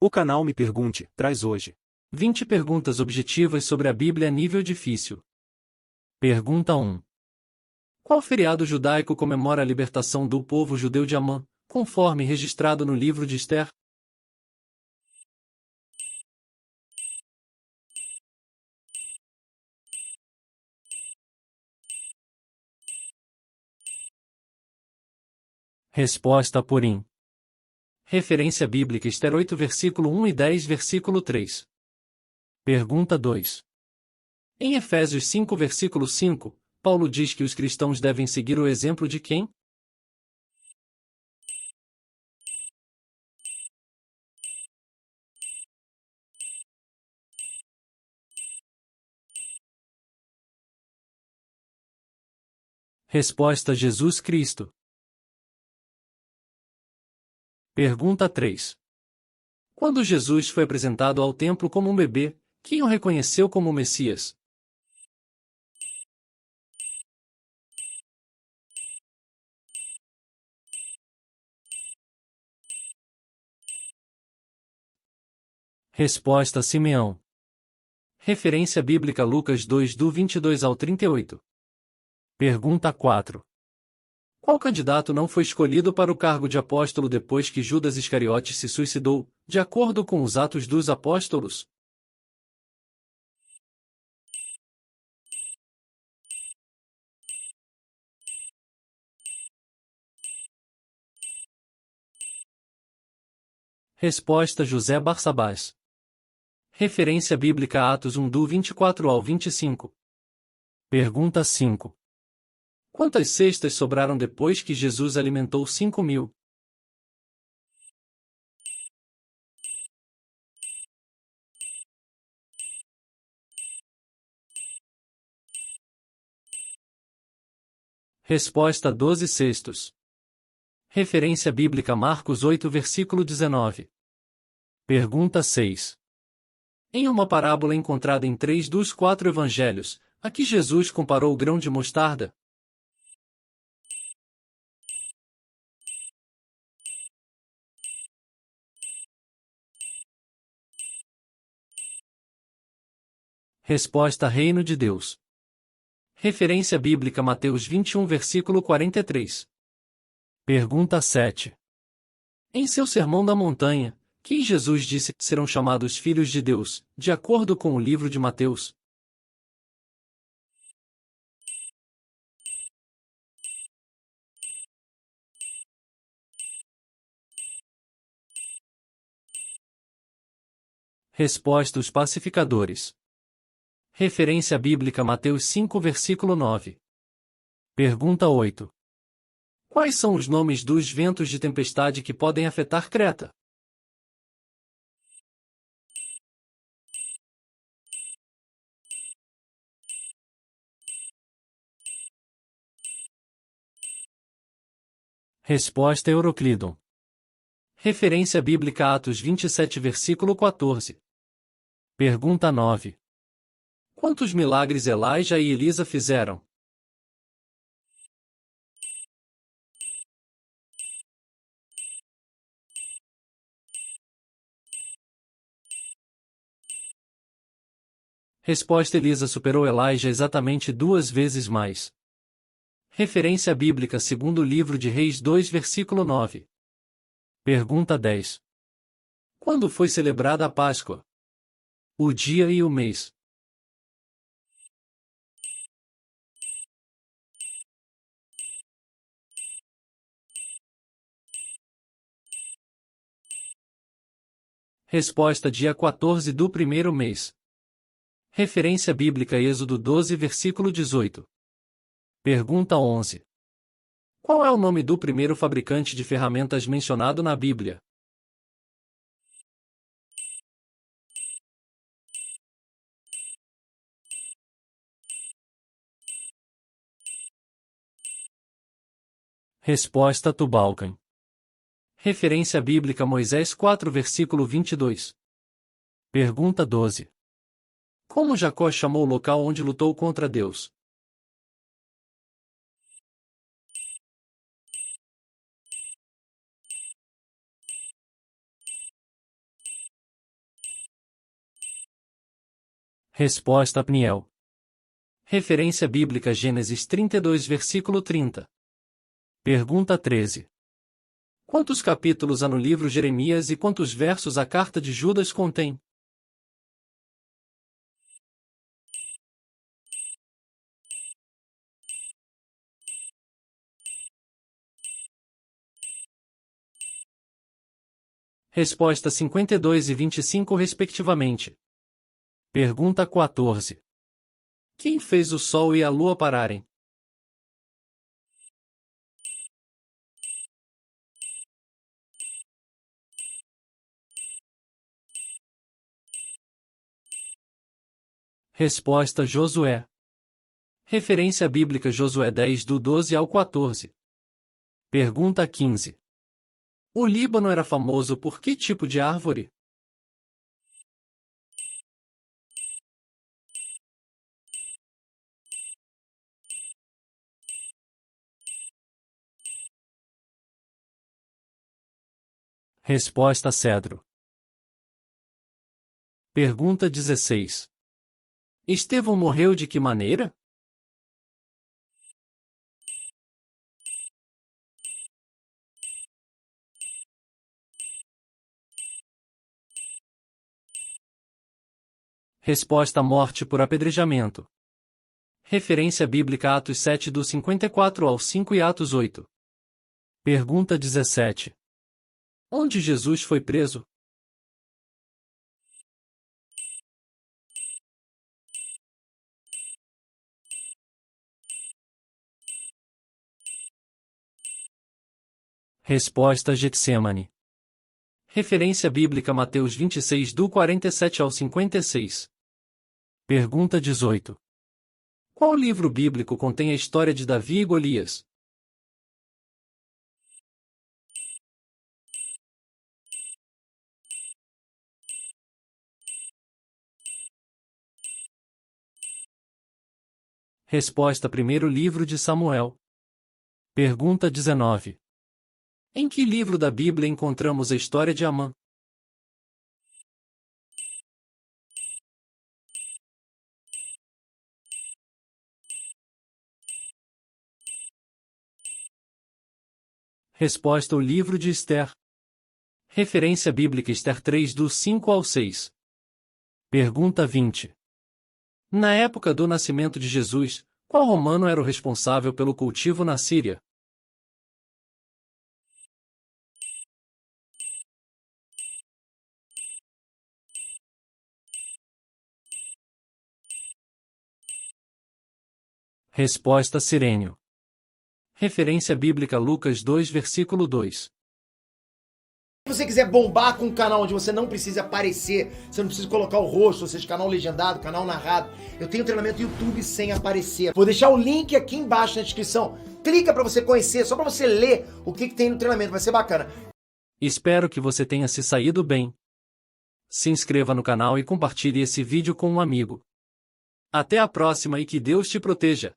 O canal Me Pergunte traz hoje 20 perguntas objetivas sobre a Bíblia nível difícil. Pergunta 1. Qual feriado judaico comemora a libertação do povo judeu de Amã, conforme registrado no livro de Ester? Resposta Purim. Referência bíblica Ester 8 versículo 1 e 10 versículo 3. Pergunta 2. Em Efésios 5 versículo 5, Paulo diz que os cristãos devem seguir o exemplo de quem? Resposta Jesus Cristo. Pergunta 3. Quando Jesus foi apresentado ao templo como um bebê, quem o reconheceu como o Messias? Resposta Simeão. Referência bíblica Lucas 2 do 22 ao 38. Pergunta 4. Qual candidato não foi escolhido para o cargo de apóstolo depois que Judas Iscariotes se suicidou, de acordo com os Atos dos Apóstolos? Resposta José Barsabás. Referência bíblica Atos 1 do 24 ao 25. Pergunta 5. Quantas cestas sobraram depois que Jesus alimentou 5.000? Resposta 12 cestos. Referência bíblica Marcos 8 versículo 19. Pergunta 6. Em uma parábola encontrada em 3 dos 4 evangelhos, a que Jesus comparou o grão de mostarda? Resposta Reino de Deus. Referência bíblica Mateus 21 versículo 43. Pergunta 7. Em seu Sermão da Montanha, quem Jesus disse que serão chamados filhos de Deus, de acordo com o livro de Mateus? Resposta os pacificadores. Referência bíblica Mateus 5 versículo 9. Pergunta 8. Quais são os nomes dos ventos de tempestade que podem afetar Creta? Resposta Euroclidon. Referência bíblica Atos 27 versículo 14. Pergunta 9. Quantos milagres Elijah e Elisa fizeram? Resposta Elisa superou Elijah exatamente 2 vezes mais. Referência bíblica segundo o livro de Reis 2 versículo 9. Pergunta 10. Quando foi celebrada a Páscoa? O dia e o mês. Resposta dia 14 do primeiro mês. Referência bíblica Êxodo 12 versículo 18. Pergunta 11. Qual é o nome do primeiro fabricante de ferramentas mencionado na Bíblia? Resposta Tubalcã. Referência bíblica Moisés 4 versículo 22. Pergunta 12. Como Jacó chamou o local onde lutou contra Deus? Resposta Pniel. Referência bíblica Gênesis 32 versículo 30. Pergunta 13. Quantos capítulos há no livro Jeremias e quantos versos a carta de Judas contém? Resposta 52 e 25 respectivamente. Pergunta 14. Quem fez o Sol e a Lua pararem? Resposta Josué. Referência bíblica Josué 10 do 12 ao 14. Pergunta 15. O Líbano era famoso por que tipo de árvore? Resposta cedro. Pergunta 16. Estevão morreu de que maneira? Resposta morte por apedrejamento. Referência bíblica Atos 7 do 54 ao 5 e Atos 8. Pergunta 17. Onde Jesus foi preso? Resposta Getsêmani. Referência bíblica Mateus 26 do 47 ao 56. Pergunta 18. Qual livro bíblico contém a história de Davi e Golias? Resposta primeiro livro de Samuel. Pergunta 19. Em que livro da Bíblia encontramos a história de Amã? Resposta o livro de Ester. Referência bíblica Ester 3 do 5 ao 6. Pergunta 20. Na época do nascimento de Jesus, qual romano era o responsável pelo cultivo na Síria? Resposta Cirênio. Referência bíblica Lucas 2 versículo 2. Se você quiser bombar com um canal onde você não precisa aparecer, você não precisa colocar o rosto, ou seja, canal legendado, canal narrado, eu tenho treinamento YouTube sem aparecer. Vou deixar o link aqui embaixo na descrição. Clica pra você conhecer, só pra você ler o que tem no treinamento, vai ser bacana. Espero que você tenha se saído bem. Se inscreva no canal e compartilhe esse vídeo com um amigo. Até a próxima e que Deus te proteja.